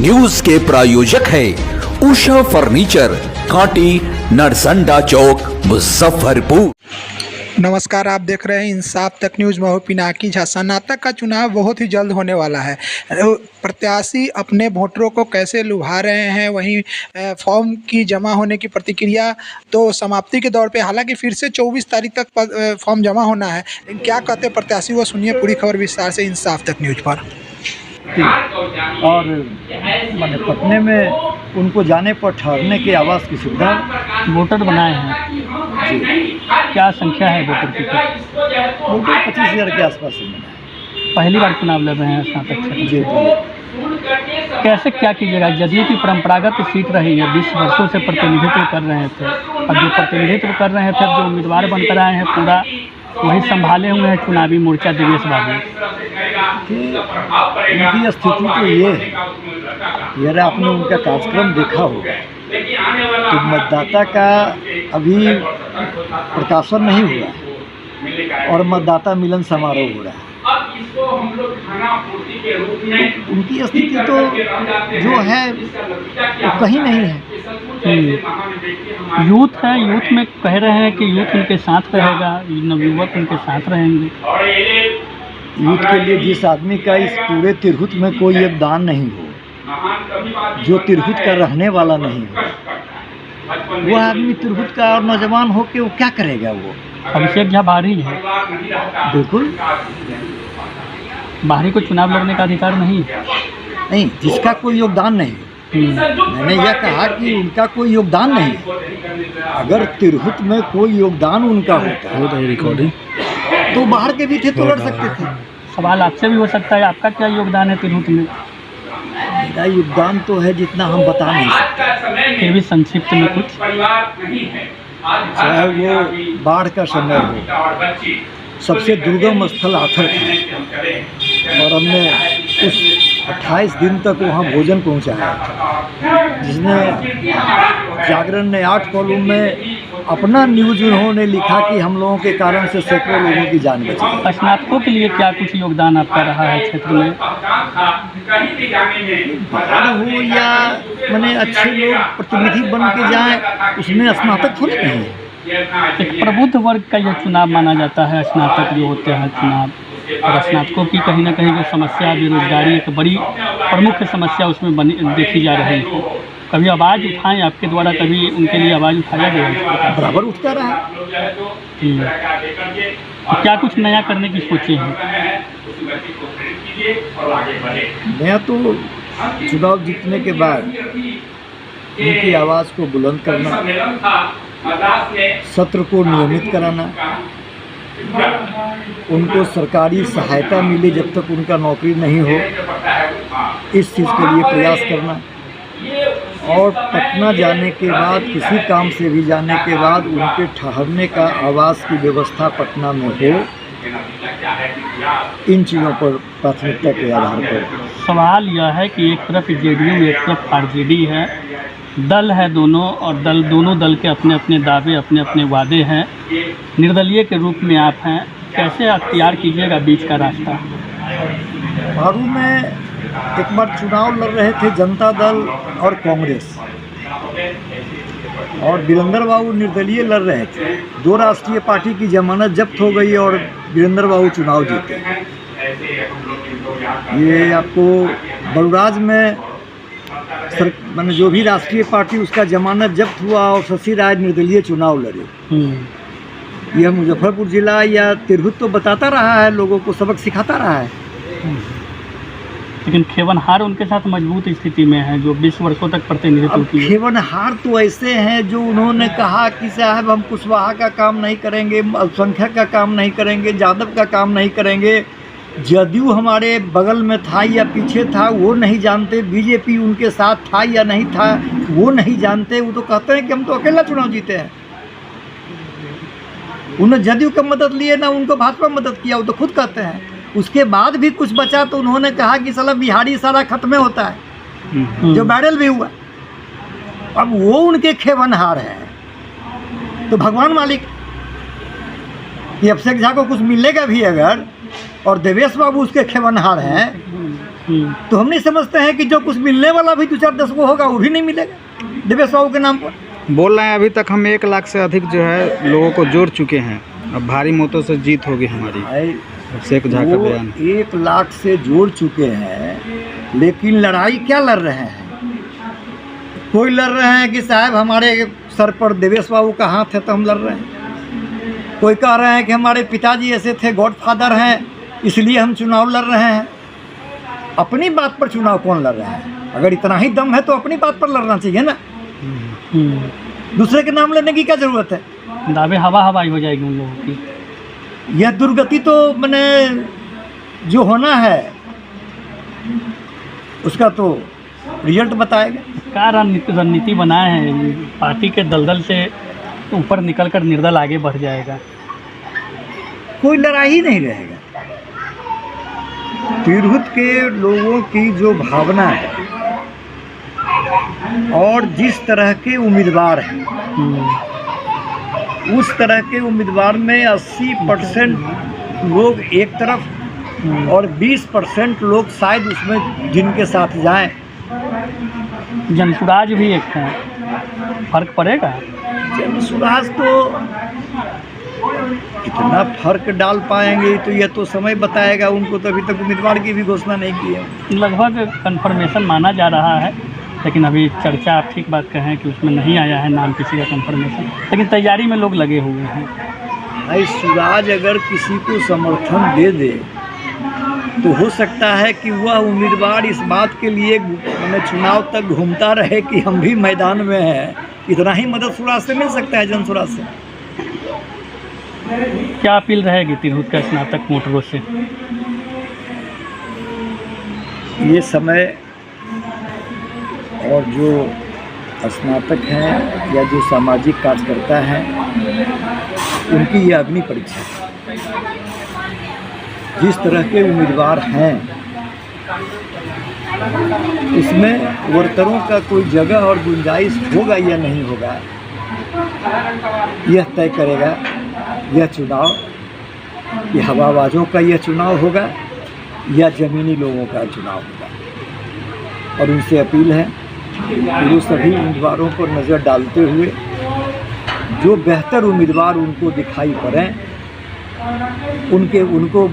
News के प्रायोजक है उषा फर्नीचर, कांटी, नरसंडा चौक, मुजफ्फरपुर। नमस्कार, आप देख रहे हैं इंसाफ तक न्यूज़। मैं हूं पिनाकी झा। स्नातक का चुनाव बहुत ही जल्द होने वाला है। प्रत्याशी अपने वोटरों को कैसे लुभा रहे हैं, वहीं फॉर्म की जमा होने की प्रतिक्रिया तो समाप्ति के दौर पे, हालांकि फिर से 24 तारीख तक फॉर्म जमा होना है। क्या कहते हैं प्रत्याशी, वो सुनिए पूरी खबर विस्तार से इंसाफ तक न्यूज़ पर। और मैंने पटने में उनको जाने पर ठहरने के आवास की सुविधा वोटर बनाए हैं जी। क्या संख्या है वोटर की? वोटर 25,000 के आसपास ही मिला है। पहली बार चुनाव लड़ रहे हैं स्नातक क्षेत्र जी से। जी। कैसे क्या कीजिएगा? जदयू की परंपरागत सीट रही है, 20 वर्षों से प्रतिनिधित्व कर रहे थे, और जो प्रतिनिधित्व कर रहे थे, जो उम्मीदवार बनकर आए हैं, पूरा वही संभाले हुए हैं चुनावी मोर्चा दिवेश बाबू। उनकी स्थिति तो ये है, यदि आपने उनका कार्यक्रम देखा होगा तो मतदाता का अभी प्रकाशन नहीं हुआ है और मतदाता मिलन समारोह हो रहा है। तो उनकी स्थिति तो जो है वो कहीं नहीं है। यूथ है, यूथ में कह रहे हैं कि यूथ उनके साथ रहेगा, नवयुवक उनके साथ रहेंगे। यूथ के लिए जिस आदमी का इस पूरे तिरहुत में कोई योगदान नहीं हो, जो तिरहुत का रहने वाला नहीं हो, वो आदमी तिरहुत का और नौजवान हो के वो क्या करेगा? वो अभिषेक झा बाहरी है, बिल्कुल बाहरी को चुनाव लड़ने का अधिकार नहीं है। नहीं, जिसका कोई योगदान नहीं। मैंने यह कहा कि उनका कोई योगदान नहीं है। अगर तिरहुत में कोई योगदान उनका होता रिकॉर्डिंग तो बाहर के भी थे तो लड़ सकते थे। सवाल आपसे भी हो सकता है, आपका क्या योगदान है तिरहुत में? मेरा योगदान तो है जितना हम बता नहीं सकते, फिर भी संक्षिप्त में कुछ। चाहे वो बाढ़ का समय हो, सबसे दुर्गम स्थल आथर था और हमने उस 28 दिन तक वहाँ भोजन पहुँचाया, जिसने जागरण ने 8 कॉलम में अपना न्यूज उन्होंने लिखा कि हम लोगों के कारण से सैकड़ों लोगों की जान बची। स्नातकों के लिए क्या कुछ योगदान आपका रहा है क्षेत्र में? बाढ़ हो या मैंने अच्छे लोग प्रतिनिधि बन के जाएं, उसमें स्नातक थोड़े नहीं है। एक प्रबुद्ध वर्ग का यह चुनाव माना जाता है, स्नातक जो होते हैं चुनाव, और स्नातकों की कहीं ना कहीं जो समस्या, बेरोजगारी एक बड़ी प्रमुख समस्या उसमें बनी देखी जा रही है। कभी आवाज़ उठाएं आपके द्वारा, कभी उनके लिए आवाज़ उठाया गया? बराबर उठता रहा। तो क्या कुछ नया करने की सोचे हैं? मैं तो चुनाव जीतने के बाद उनकी आवाज़ को बुलंद करना, सत्र को नियमित कराना, उनको सरकारी सहायता मिले जब तक उनका नौकरी नहीं हो, इस चीज़ के लिए प्रयास करना, और पटना जाने के बाद, किसी काम से भी जाने के बाद, उनके ठहरने का आवास की व्यवस्था पटना में हो। इन चीज़ों पर प्राथमिकता के आधार पर सवाल यह है कि एक तरफ जेडीयू, एक तरफ आरजेडी है, दल है दोनों, और दोनों दल के अपने अपने दावे, अपने अपने वादे हैं। निर्दलीय के रूप में आप हैं, कैसे अख्तियार कीजिएगा बीच का रास्ता? भारू में एक बार चुनाव लड़ रहे थे जनता दल और कांग्रेस, और वीरेंद्र बाबू निर्दलीय लड़ रहे थे। 2 राष्ट्रीय पार्टी की जमानत जब्त हो गई और वीरेंद्र बाबू चुनाव जीते। ये आपको बलराज में मैंने जो भी राष्ट्रीय पार्टी उसका जमानत जब्त हुआ और शशि राय निर्दलीय चुनाव लड़े। यह मुजफ्फरपुर जिला या तिरहुत तो बताता रहा है, लोगों को सबक सिखाता रहा है। लेकिन खेवनहार उनके साथ मजबूत स्थिति में है, जो 20 वर्षों तक प्रतिनिधित्व किए। खेवनहार तो ऐसे हैं जो उन्होंने कहा कि साहब हम कुशवाहा का काम नहीं करेंगे, अल्पसंख्यक का काम नहीं करेंगे, यादव का काम नहीं करेंगे। जदयू हमारे बगल में था या पीछे था वो नहीं जानते, बीजेपी उनके साथ था या नहीं था वो नहीं जानते। वो तो कहते हैं कि हम तो अकेला चुनाव जीते हैं। उन्होंने जदयू का मदद लिए ना उनको भाजपा मदद किया, वो तो खुद कहते हैं। उसके बाद भी कुछ बचा तो उन्होंने कहा कि साला बिहारी सारा खत्म होता है, जो बैरल भी हुआ। अब वो उनके खेवनहार है, तो भगवान मालिक कि अभिषेक झा को कुछ मिलेगा भी अगर और देवेश बाबू उसके खेवनहार हैं, तो हम नहीं समझते हैं कि जो कुछ मिलने वाला भी 2-4-10 को होगा वो भी नहीं मिलेगा देवेश बाबू के नाम पर। बोल रहे हैं अभी तक हम 1 लाख से अधिक जो है लोगों को जोड़ चुके हैं, अब भारी मतों से जीत होगी हमारी। शेख झा का वो बयान 1 लाख से जोड़ चुके हैं, लेकिन लड़ाई क्या लड़ रहे हैं? कोई लड़ रहे हैं कि साहब हमारे सर पर देवेश बाबू का हाथ है तो हम लड़ रहे हैं, कोई कह रहे हैं कि हमारे पिताजी ऐसे थे, गॉडफादर हैं, इसलिए हम चुनाव लड़ रहे हैं। अपनी बात पर चुनाव कौन लड़ रहा है? अगर इतना ही दम है तो अपनी बात पर लड़ना चाहिए ना, दूसरे के नाम लेने की क्या ज़रूरत है? दावे हवाई हो जाएगी उन लोगों की। यह दुर्गति तो मैंने जो होना है उसका तो रिजल्ट बताएगा। क्या रणनीति बनाए हैं, पार्टी के दलदल से ऊपर निकलकर निर्दल आगे बढ़ जाएगा। कोई लड़ाई ही नहीं रहेगा। तिरहुत के लोगों की जो भावना है और जिस तरह के उम्मीदवार हैं, उस तरह के उम्मीदवार में 80% लोग एक तरफ और 20% लोग शायद उसमें जिनके साथ जाएं। जनसुराज भी एक है, फर्क पड़ेगा। जनसुराज तो कितना फर्क डाल पाएंगे तो यह तो समय बताएगा, उनको तो अभी तक उम्मीदवार की भी घोषणा नहीं की है। लगभग कन्फर्मेशन माना जा रहा है, लेकिन अभी चर्चा आप ठीक बात कहें कि उसमें नहीं आया है नाम किसी का कन्फर्मेशन, लेकिन तैयारी में लोग लगे हुए हैं। भाई सुराज अगर किसी को समर्थन दे दे तो हो सकता है कि वह उम्मीदवार इस बात के लिए चुनाव तक घूमता रहे कि हम भी मैदान में हैं। इतना ही मदद सुराज से मिल सकता है, जनसुराज से। क्या अपील रहेगी तिरहुत का स्नातक वोटरों से? ये समय और जो स्नातक हैं या जो सामाजिक कार्यकर्ता हैं उनकी ये अग्नि परीक्षा है। जिस तरह के उम्मीदवार हैं उसमें वर्करों का कोई जगह और गुंजाइश होगा या नहीं होगा, यह तय करेगा यह चुनाव। यह हवाबाजों का यह चुनाव होगा या ज़मीनी लोगों का चुनाव होगा। और उनसे अपील है कि वो सभी उम्मीदवारों पर नज़र डालते हुए जो बेहतर उम्मीदवार उनको दिखाई पड़ें उनको